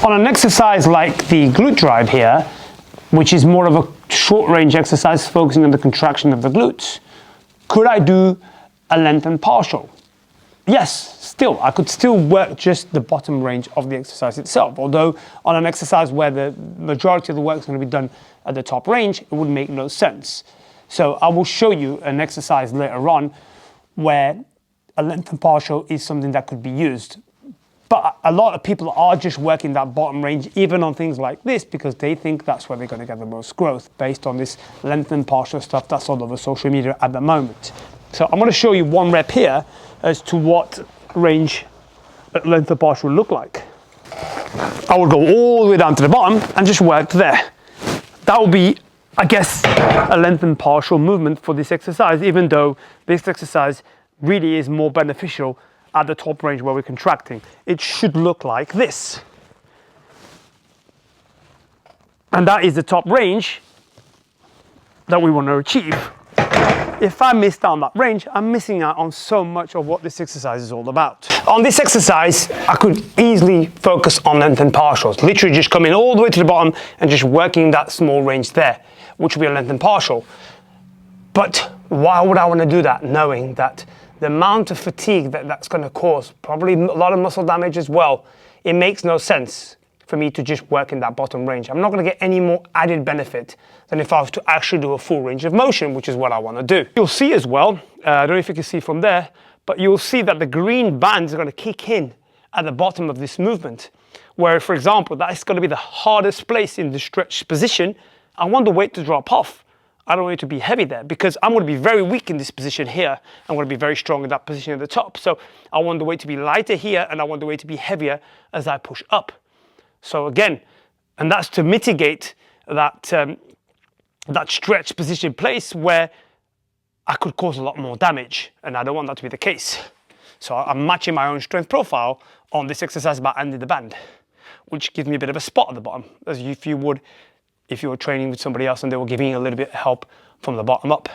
On an exercise like the glute drive here, which is more of a short range exercise focusing on the contraction of the glutes, could I do a lengthened partial? Yes, still, I could still work just the bottom range of the exercise itself. Although on an exercise where the majority of the work is going to be done at the top range, it would make no sense. So I will show you an exercise later on where a lengthened partial is something that could be used. But a lot of people are just working that bottom range, even on things like this, because they think that's where they're going to get the most growth based on this lengthened partial stuff that's all over social media at the moment. So I'm going to show you one rep here as to what range a lengthened partial would look like. I would go all the way down to the bottom and just work there. That will be, I guess, a lengthened partial movement for this exercise, even though this exercise really is more beneficial at the top range where we're contracting. It should look like this. And that is the top range that we want to achieve. If I miss down that range, I'm missing out on so much of what this exercise is all about. On this exercise, I could easily focus on lengthened partials, literally just coming all the way to the bottom and just working that small range there, which would be a lengthened partial. But why would I want to do that, knowing that the amount of fatigue that that's going to cause, probably a lot of muscle damage as well, it makes no sense for me to just work in that bottom range. I'm not going to get any more added benefit than if I was to actually do a full range of motion, which is what I want to do. You'll see as well, I don't know if you can see from there, but you'll see that the green bands are going to kick in at the bottom of this movement, where, for example, that's going to be the hardest place in the stretch position. I want the weight to drop off. I don't want it to be heavy there because I'm going to be very weak in this position here. I'm going to be very strong in that position at the top. So I want the weight to be lighter here and I want the weight to be heavier as I push up. So again, and that's to mitigate that, that stretch position place where I could cause a lot more damage, and I don't want that to be the case. So I'm matching my own strength profile on this exercise by ending the band, which gives me a bit of a spot at the bottom, as if you would if you were training with somebody else and they were giving you a little bit of help from the bottom up.